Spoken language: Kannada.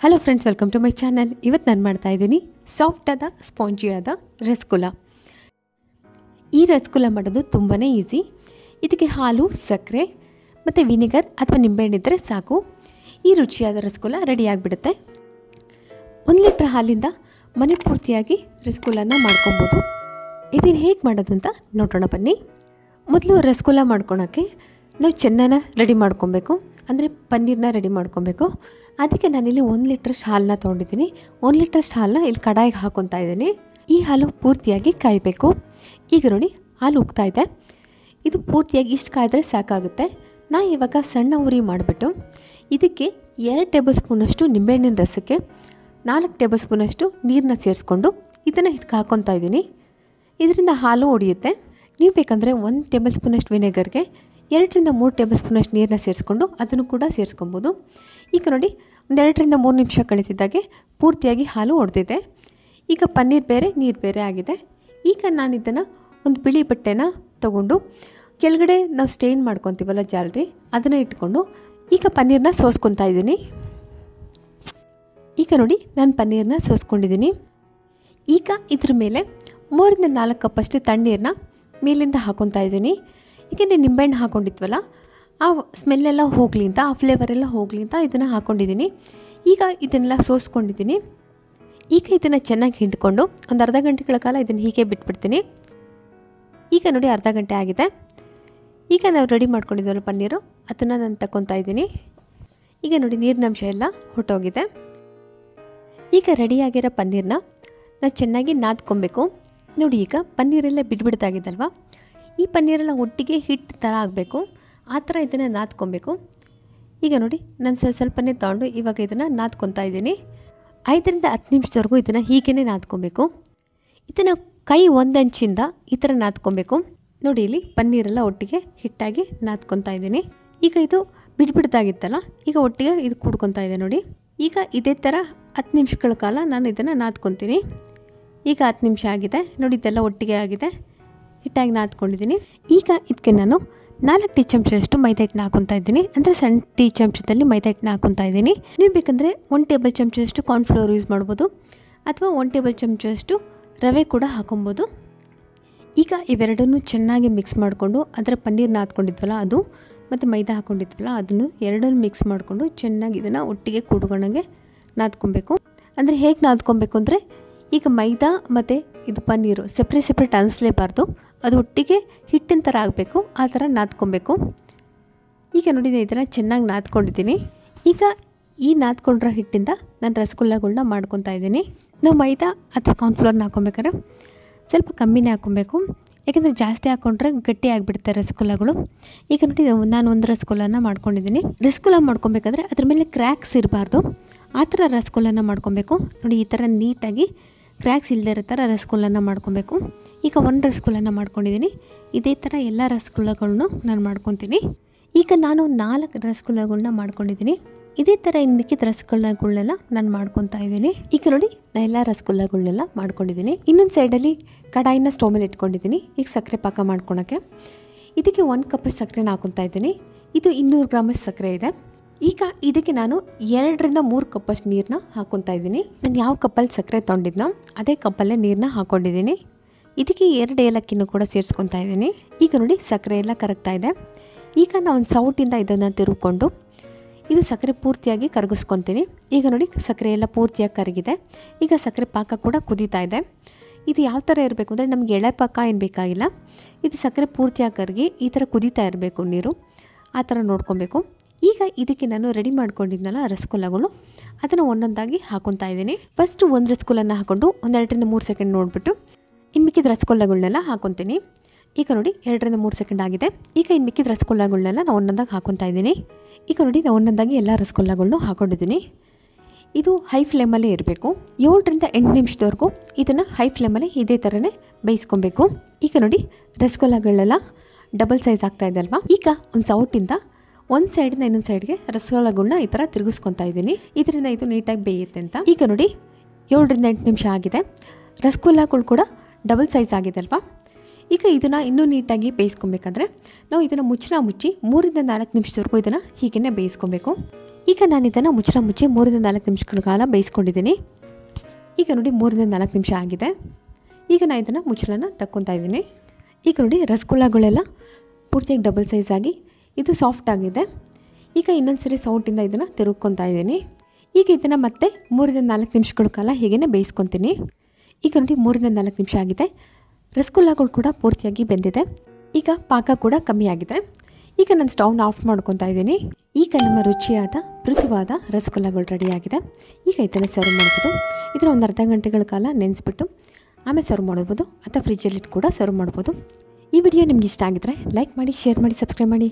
Hello friends, welcome to my channel. ಇವತ್ತು ನಾನು ಮಾಡ್ತಾ ಇದ್ದೀನಿ ಸಾಫ್ಟಾದ ಸ್ಪಾಂಜಿಯಾದ ರಸಗುಲ್ಲ. ಈ ರಸಗುಲ್ಲ ಮಾಡೋದು ತುಂಬಾ ಈಸಿ. ಇದಕ್ಕೆ ಹಾಲು, ಸಕ್ಕರೆ ಮತ್ತು ವಿನೆಗರ್ ಅಥವಾ ನಿಂಬೆಹಣ್ಣು ಇದ್ದರೆ ಸಾಕು. ಈ ರುಚಿಯಾದ ರಸಗುಲ್ಲ ರೆಡಿಯಾಗಿಬಿಡುತ್ತೆ. 1 ಲೀಟ್ರ್ ಹಾಲಿಂದ ಮನೆ ಪೂರ್ತಿಯಾಗಿ ರಸಗುಲ್ಲನ ಮಾಡ್ಕೊಬೋದು. ಇದನ್ನು ಹೇಗೆ ಮಾಡೋದು ಅಂತ ನೋಡೋಣ ಬನ್ನಿ. ಮೊದಲು ರಸಗುಲ್ಲ ಮಾಡ್ಕೊಳೋಕ್ಕೆ ನಾವು ಚೆನ್ನನ ರೆಡಿ ಮಾಡ್ಕೊಬೇಕು, ಅಂದರೆ ಪನ್ನೀರನ್ನ ರೆಡಿ ಮಾಡ್ಕೊಬೇಕು. ಅದಕ್ಕೆ ನಾನಿಲ್ಲಿ 1 ಲೀಟ್ರಷ್ಟು ಹಾಲನ್ನ ತೊಗೊಂಡಿದ್ದೀನಿ. 1 ಲೀಟ್ರಷ್ಟು ಹಾಲನ್ನ ಇಲ್ಲಿ ಕಡಾಯಿಗೆ ಹಾಕ್ಕೊತಾ ಇದ್ದೀನಿ. ಈ ಹಾಲು ಪೂರ್ತಿಯಾಗಿ ಕಾಯಬೇಕು. ಈಗ ನೋಡಿ, ಹಾಲು ಉಗ್ತಾ ಇದೆ. ಇದು ಪೂರ್ತಿಯಾಗಿ ಇಷ್ಟು ಕಾಯಿದ್ರೆ ಸಾಕಾಗುತ್ತೆ. ನಾನು ಇವಾಗ ಸಣ್ಣ ಉರಿ ಮಾಡಿಬಿಟ್ಟು ಇದಕ್ಕೆ 2 ಟೇಬಲ್ ಸ್ಪೂನಷ್ಟು ನಿಂಬೆಹಣ್ಣಿನ ರಸಕ್ಕೆ 4 ಟೇಬಲ್ ಸ್ಪೂನಷ್ಟು ನೀರನ್ನ ಸೇರಿಸ್ಕೊಂಡು ಇದನ್ನು ಇದಕ್ಕೆ ಹಾಕ್ಕೊತಾ ಇದ್ದೀನಿ. ಇದರಿಂದ ಹಾಲು ಒಡೆಯುತ್ತೆ. ನೀವು ಬೇಕಂದರೆ 1 ಟೇಬಲ್ ಸ್ಪೂನಷ್ಟು ವಿನೆಗರ್ಗೆ 2 3 ಟೇಬಲ್ ಸ್ಪೂನಷ್ಟು ನೀರನ್ನ ಸೇರಿಸ್ಕೊಂಡು ಅದನ್ನು ಕೂಡ ಸೇರಿಸ್ಕೊಬೋದು. ಈಗ ನೋಡಿ, 1 2 3 ನಿಮಿಷ ಕಳೀತಿದ್ದಾಗೆ ಪೂರ್ತಿಯಾಗಿ ಹಾಲು ಒಡೆದಿದೆ. ಈಗ ಪನ್ನೀರ್ ಬೇರೆ, ನೀರು ಬೇರೆ ಆಗಿದೆ. ಈಗ ನಾನು ಇದನ್ನು ಒಂದು ಬಿಳಿ ಬಟ್ಟೆನ ತೊಗೊಂಡು ಕೆಳಗಡೆ ನಾವು ಸ್ಟೇನ್ ಮಾಡ್ಕೊತೀವಲ್ಲ ಜಾಲರಿ, ಅದನ್ನು ಇಟ್ಕೊಂಡು ಈಗ ಪನ್ನೀರನ್ನ ಸೋಸ್ಕೊತಾ ಇದ್ದೀನಿ. ಈಗ ನೋಡಿ, ನಾನು ಪನ್ನೀರನ್ನ ಸೋಸ್ಕೊಂಡಿದ್ದೀನಿ. ಈಗ ಇದ್ರ ಮೇಲೆ 3 4 ಕಪ್ಪಷ್ಟು ತಣ್ಣೀರನ್ನ ಮೇಲಿಂದ ಹಾಕ್ಕೊತಾ ಇದ್ದೀನಿ. ಏಕೆಂದರೆ ನಿಂಬೆಹಣ್ಣು ಹಾಕ್ಕೊಂಡಿದ್ವಲ್ಲ, ಆ ಸ್ಮೆಲ್ಲೆಲ್ಲ ಹೋಗಲಿ ಅಂತ, ಆ ಫ್ಲೇವರೆಲ್ಲ ಹೋಗಲಿ ಅಂತ ಇದನ್ನು ಹಾಕ್ಕೊಂಡಿದ್ದೀನಿ. ಈಗ ಇದನ್ನೆಲ್ಲ ಸೋಸ್ಕೊಂಡಿದ್ದೀನಿ. ಈಗ ಇದನ್ನು ಚೆನ್ನಾಗಿ ಹಿಂಡ್ಕೊಂಡು ಒಂದು ಅರ್ಧ ಗಂಟೆಗಳ ಕಾಲ ಇದನ್ನು ಹೀಗೆ ಬಿಟ್ಬಿಡ್ತೀನಿ. ಈಗ ನೋಡಿ, ಅರ್ಧ ಗಂಟೆ ಆಗಿದೆ. ಈಗ ನಾವು ರೆಡಿ ಮಾಡ್ಕೊಂಡಿದ್ವಲ್ಲ ಪನ್ನೀರು, ಅದನ್ನು ನಾನು ತಗೊತಾ ಇದ್ದೀನಿ. ಈಗ ನೋಡಿ, ನೀರಿನಂಶ ಎಲ್ಲ ಹೊಟ್ಟೋಗಿದೆ. ಈಗ ರೆಡಿಯಾಗಿರೋ ಪನ್ನೀರನ್ನ ನಾವು ಚೆನ್ನಾಗಿ ನಾದ್ಕೊಬೇಕು. ನೋಡಿ, ಈಗ ಪನ್ನೀರೆಲ್ಲ ಬಿಡ್ಬಿಡ್ತಾಗಿದ್ದಲ್ವ, ಈ ಪನ್ನೀರೆಲ್ಲ ಒಟ್ಟಿಗೆ ಹಿಟ್ಟು ಥರ ಆಗಬೇಕು. ಆ ಥರ ಇದನ್ನು ನಾದ್ಕೊಬೇಕು. ಈಗ ನೋಡಿ, ನಾನು ಸ್ವಲ್ಪನೇ ತೊಗೊಂಡು ಇವಾಗ ಇದನ್ನು ನಾದ್ಕೊತಾ ಇದ್ದೀನಿ. 5 ರಿಂದ 10 ನಿಮಿಷದವರೆಗೂ ಇದನ್ನು ಹೀಗೇ ನಾದ್ಕೊಬೇಕು. ಇದನ್ನು ಕೈ 1 ಅಂಚಿಂದ ಈ ಥರ ನಾದ್ಕೊಬೇಕು. ನೋಡಿ, ಇಲ್ಲಿ ಪನ್ನೀರೆಲ್ಲ ಒಟ್ಟಿಗೆ ಹಿಟ್ಟಾಗಿ ನಾದ್ಕೊತಾ ಇದ್ದೀನಿ. ಈಗ ಇದು ಬಿಡ್ಬಿಡ್ತಾಗಿತ್ತಲ್ಲ, ಈಗ ಒಟ್ಟಿಗೆ ಇದು ಕೂಡ್ಕೊತಾ ಇದೆ ನೋಡಿ. ಈಗ ಇದೇ ಥರ 10 ನಿಮಿಷಗಳ ಕಾಲ ನಾನು ಇದನ್ನು ನಾದ್ಕೊತೀನಿ. ಈಗ 10 ನಿಮಿಷ ಆಗಿದೆ ನೋಡಿ, ಇದೆಲ್ಲ ಒಟ್ಟಿಗೆ ಆಗಿದೆ, ಹಿಟ್ಟಾಗಿ ನಾದ್ಕೊಂಡಿದ್ದೀನಿ. ಈಗ ಇದಕ್ಕೆ ನಾನು 4 ಟೀ ಚಮಚದಷ್ಟು ಮೈದಾ ಹಿಟ್ಟನ್ನ ಹಾಕ್ಕೊತಾ ಇದ್ದೀನಿ. ಅಂದರೆ ಸಣ್ಣ ಟೀ ಚಮಚದಲ್ಲಿ ಮೈದಾ ಹಿಟ್ಟನ್ನ ಹಾಕ್ಕೊತಾ ಇದ್ದೀನಿ. ನೀವು ಬೇಕಂದರೆ 1 ಟೇಬಲ್ ಚಮಚದಷ್ಟು ಕಾರ್ನ್ಫ್ಲೋರ್ ಯೂಸ್ ಮಾಡ್ಬೋದು, ಅಥವಾ 1 ಟೇಬಲ್ ಚಮಚದಷ್ಟು ರವೆ ಕೂಡ ಹಾಕೊಬೋದು. ಈಗ ಇವೆರಡನ್ನೂ ಚೆನ್ನಾಗಿ ಮಿಕ್ಸ್ ಮಾಡಿಕೊಂಡು, ಅದರ ಪನ್ನೀರನ್ನ ಹಾಕ್ಕೊಂಡಿದ್ವಲ್ಲ ಅದು ಮತ್ತು ಮೈದಾ ಹಾಕ್ಕೊಂಡಿದ್ವಲ್ಲ ಅದನ್ನು ಎರಡನ್ನೂ ಮಿಕ್ಸ್ ಮಾಡಿಕೊಂಡು ಚೆನ್ನಾಗಿ ಇದನ್ನು ಒಟ್ಟಿಗೆ ಕೂಡ್ಕೊಂಡಂಗೆ ನಾದ್ಕೊಬೇಕು. ಅಂದರೆ ಹೇಗೆ ನಾದ್ಕೊಬೇಕು ಅಂದರೆ, ಈಗ ಮೈದಾ ಮತ್ತು ಇದು ಪನ್ನೀರು ಸೆಪ್ರೇಟ್ ಅನಿಸ್ಲೇಬಾರ್ದು, ಅದು ಒಟ್ಟಿಗೆ ಹಿಟ್ಟಿನ ಥರ ಆಗಬೇಕು, ಆ ಥರ ನಾದ್ಕೊಬೇಕು. ಈಗ ನೋಡಿ, ಇದನ್ನು ಚೆನ್ನಾಗಿ ನಾದ್ಕೊಂಡಿದ್ದೀನಿ. ಈಗ ಈ ನಾದ್ಕೊಂಡಿರೋ ಹಿಟ್ಟಿಂದ ನಾನು ರಸಗುಲ್ಲಗಳನ್ನ ಮಾಡ್ಕೊತಾ ಇದ್ದೀನಿ. ನಾವು ಮೈದಾ ಅಥವಾ ಕಾರ್ನ್ಫ್ಲೋರ್ನ ಹಾಕ್ಕೊಬೇಕಾದ್ರೆ ಸ್ವಲ್ಪ ಕಮ್ಮಿನೇ ಹಾಕ್ಕೊಬೇಕು, ಯಾಕೆಂದರೆ ಜಾಸ್ತಿ ಹಾಕ್ಕೊಂಡ್ರೆ ಗಟ್ಟಿ ಆಗಿಬಿಡುತ್ತೆ ರಸಗುಲ್ಲಗಳು. ಈಗ ನೋಡಿ, ನಾನು ಒಂದು ರಸಗುಲ್ಲನ ಮಾಡ್ಕೊಂಡಿದ್ದೀನಿ. ರಸಗುಲ್ಲ ಮಾಡ್ಕೊಬೇಕಾದ್ರೆ ಅದ್ರ ಮೇಲೆ ಕ್ರ್ಯಾಕ್ಸ್ ಇರಬಾರ್ದು, ಆ ಥರ ರಸಗುಲ್ಲನ ಮಾಡ್ಕೊಬೇಕು. ನೋಡಿ, ಈ ಥರ ನೀಟಾಗಿ ಕ್ರ್ಯಾಕ್ಸ್ ಇಲ್ಲದೆ ಇರೋ ಥರ ರಸಗುಲ್ಲನ ಮಾಡ್ಕೊಬೇಕು. ಈಗ 1 ರಸಗುಲ್ಲನ ಮಾಡ್ಕೊಂಡಿದ್ದೀನಿ. ಇದೇ ಥರ ಎಲ್ಲ ರಸಗುಲ್ಲಗಳನ್ನು ನಾನು ಮಾಡ್ಕೊತೀನಿ. ಈಗ ನಾನು 4 ರಸಗುಲ್ಲಗಳನ್ನ ಮಾಡ್ಕೊಂಡಿದ್ದೀನಿ. ಇದೇ ಥರ ಇನ್ನು ಮಿಕ್ಕಿದ ರಸಗುಲ್ಲಗಳನ್ನೆಲ್ಲ ನಾನು ಮಾಡ್ಕೊತಾ ಇದ್ದೀನಿ. ಈಗ ನೋಡಿ, ನಾನು ಎಲ್ಲ ರಸಗುಲ್ಲಗಳನ್ನೆಲ್ಲ ಮಾಡ್ಕೊಂಡಿದ್ದೀನಿ. ಇನ್ನೊಂದು ಸೈಡಲ್ಲಿ ಕಡಾಯಿನ ಸ್ಟವ್ ಮೇಲೆ ಇಟ್ಕೊಂಡಿದ್ದೀನಿ. ಈಗ ಸಕ್ಕರೆ ಪಾಕ ಮಾಡ್ಕೊಳಕ್ಕೆ ಇದಕ್ಕೆ 1 ಕಪ್ ಸಕ್ಕರೆನ ಹಾಕ್ಕೊತಾ ಇದ್ದೀನಿ. ಇದು 200 ಗ್ರಾಮಷ್ಟು ಸಕ್ಕರೆ ಇದೆ. ಈಗ ಇದಕ್ಕೆ ನಾನು 2 ರಿಂದ 3 ಕಪ್ಪಷ್ಟು ನೀರನ್ನ ಹಾಕ್ಕೊತಾ ಇದ್ದೀನಿ. ನಾನು ಯಾವ ಕಪ್ಪಲ್ಲಿ ಸಕ್ಕರೆ ತೊಗೊಂಡಿದ್ನೋ ಅದೇ ಕಪ್ಪಲ್ಲೇ ನೀರನ್ನ ಹಾಕ್ಕೊಂಡಿದ್ದೀನಿ. ಇದಕ್ಕೆ 2 ಏಲಕ್ಕಿನೂ ಕೂಡ ಸೇರಿಸ್ಕೊತಾ ಇದ್ದೀನಿ. ಈಗ ನೋಡಿ, ಸಕ್ಕರೆ ಎಲ್ಲ ಕರಗ್ತಾ ಇದೆ. ಈಗ ನಾನು ಒಂದು ಸೌಟಿಂದ ಇದನ್ನು ತಿರುಗಿಕೊಂಡು ಇದು ಸಕ್ಕರೆ ಪೂರ್ತಿಯಾಗಿ ಕರಗಿಸ್ಕೊತೀನಿ. ಈಗ ನೋಡಿ, ಸಕ್ಕರೆ ಎಲ್ಲ ಪೂರ್ತಿಯಾಗಿ ಕರಗಿದೆ. ಈಗ ಸಕ್ಕರೆ ಪಾಕ ಕೂಡ ಕುದೀತಾ ಇದೆ. ಇದು ಯಾವ ಥರ ಇರಬೇಕು ಅಂದರೆ, ನಮಗೆ ಎಳೆ ಪಾಕ ಏನು ಬೇಕಾಗಿಲ್ಲ, ಇದು ಸಕ್ಕರೆ ಪೂರ್ತಿಯಾಗಿ ಕರಗಿ ಈ ಥರ ಕುದೀತಾ ಇರಬೇಕು ನೀರು, ಆ ಥರ ನೋಡ್ಕೊಬೇಕು. ಈಗ ಇದಕ್ಕೆ ನಾನು ರೆಡಿ ಮಾಡ್ಕೊಂಡಿದ್ನಲ್ಲ ರಸಗುಲ್ಲಗಳು, ಅದನ್ನು ಒಂದೊಂದಾಗಿ ಹಾಕ್ಕೊತಾ ಇದ್ದೀನಿ. ಫಸ್ಟು 1 ರಸಗುಲ್ಲನ ಹಾಕ್ಕೊಂಡು 1 2 ರಿಂದ 3 ಸೆಕೆಂಡ್ ನೋಡಿಬಿಟ್ಟು ಇನ್ನು ಮಿಕ್ಕಿದ ರಸಗುಲ್ಲಗಳನ್ನೆಲ್ಲ ಹಾಕ್ಕೊತೀನಿ. ಈಗ ನೋಡಿ, 2 ರಿಂದ 3 ಸೆಕೆಂಡ್ ಆಗಿದೆ. ಈಗ ಇನ್ನು ಮಿಕ್ಕಿದ ರಸಗುಲ್ಲಗಳನ್ನೆಲ್ಲ ನಾನು ಒಂದೊಂದಾಗಿ ಹಾಕ್ಕೊತಾ ಇದ್ದೀನಿ. ಈಗ ನೋಡಿ, ನಾನು ಒಂದೊಂದಾಗಿ ಎಲ್ಲ ರಸಗುಲ್ಲಗಳನ್ನೂ ಹಾಕ್ಕೊಂಡಿದ್ದೀನಿ. ಇದು ಹೈ ಫ್ಲೇಮಲ್ಲೇ ಇರಬೇಕು. 7 ರಿಂದ 8 ನಿಮಿಷದವರೆಗೂ ಇದನ್ನು ಹೈ ಫ್ಲೇಮಲ್ಲಿ ಇದೇ ಥರನೇ ಬೇಯಿಸ್ಕೊಬೇಕು. ಈಗ ನೋಡಿ, ರಸಗುಲ್ಲಗಳೆಲ್ಲ ಡಬಲ್ ಸೈಜ್ ಆಗ್ತಾ ಇದೆ ಅಲ್ವಾ. ಈಗ ಒಂದು ಸೌಟಿಂದ ಒಂದು ಸೈಡಿಂದ ಇನ್ನೊಂದು ಸೈಡ್ಗೆ ರಸಗುಲ್ಲಗಳನ್ನ ಈ ಥರ ತಿರುಗಿಸ್ಕೊತಾ ಇದ್ದೀನಿ. ಇದರಿಂದ ಇದು ನೀಟಾಗಿ ಬೇಯುತ್ತೆ ಅಂತ. ಈಗ ನೋಡಿ, 7 ರಿಂದ 8 ನಿಮಿಷ ಆಗಿದೆ. ರಸಗುಲ್ಲಗಳು ಕೂಡ ಡಬಲ್ ಸೈಜ್ ಆಗಿದೆ ಅಲ್ವಾ. ಈಗ ಇದನ್ನು ಇನ್ನೂ ನೀಟಾಗಿ ಬೇಯಿಸ್ಕೊಬೇಕಂದ್ರೆ ನಾವು ಇದನ್ನು ಮುಚ್ಚಿ 3 ರಿಂದ 4 ನಿಮಿಷದವರೆಗೂ ಇದನ್ನು ಹೀಗೇ ಬೇಯಿಸ್ಕೊಬೇಕು. ಈಗ ನಾನು ಇದನ್ನು ಮುಚ್ಚಿ 3-4 ನಿಮಿಷಗಳ ಕಾಲ ಬೇಯಿಸ್ಕೊಂಡಿದ್ದೀನಿ. ಈಗ ನೋಡಿ 3-4 ನಿಮಿಷ ಆಗಿದೆ. ಈಗ ನಾನು ಇದನ್ನು ಮುಚ್ಚಳನ ತಕ್ಕೊತಾ ಇದ್ದೀನಿ. ಈಗ ನೋಡಿ ರಸಗುಲ್ಲಗಳೆಲ್ಲ ಪೂರ್ತಿಯಾಗಿ ಡಬಲ್ ಸೈಜ್ ಆಗಿ ಇದು ಸಾಫ್ಟ್ ಆಗಿದೆ. ಈಗ ಇನ್ನೊಂದು ಸರಿ ಸೌಟಿಂದ ಇದನ್ನು ತಿರುಗ್ಕೊತಾ ಇದ್ದೀನಿ. ಈಗ ಇದನ್ನು ಮತ್ತೆ 3-4 ನಿಮಿಷಗಳ ಕಾಲ ಹೀಗೇ ಬೇಯಿಸ್ಕೊತೀನಿ. ಈಗ ನೋಡಿ 3-4 ನಿಮಿಷ ಆಗಿದೆ. ರಸಗುಲ್ಲಗಳು ಕೂಡ ಪೂರ್ತಿಯಾಗಿ ಬೆಂದಿದೆ. ಈಗ ಪಾಕ ಕೂಡ ಕಮ್ಮಿ ಆಗಿದೆ. ಈಗ ನಾನು ಸ್ಟವ್ನ ಆಫ್ ಮಾಡ್ಕೊತಾ ಇದ್ದೀನಿ. ಈಗ ನಮ್ಮ ರುಚಿಯಾದ ಮೃದುವಾದ ರಸಗುಲ್ಲಗಳು ರೆಡಿಯಾಗಿದೆ. ಈಗ ಇದನ್ನು ಸರ್ವ್ ಮಾಡ್ಬೋದು. ಇದನ್ನು ಒಂದು ಅರ್ಧ ಗಂಟೆಗಳ ಕಾಲ ನೆನೆಸ್ಬಿಟ್ಟು ಆಮೇಲೆ ಸರ್ವ್ ಮಾಡ್ಬೋದು ಅಥವಾ ಫ್ರಿಜ್ಜಲ್ಲಿಟ್ಟು ಕೂಡ ಸರ್ವ್ ಮಾಡ್ಬೋದು. ಈ ವಿಡಿಯೋ ನಿಮ್ಗೆ ಇಷ್ಟ ಆಗಿದ್ರೆ ಲೈಕ್ ಮಾಡಿ, ಶೇರ್ ಮಾಡಿ, ಸಬ್ಸ್ಕ್ರೈಬ್ ಮಾಡಿ.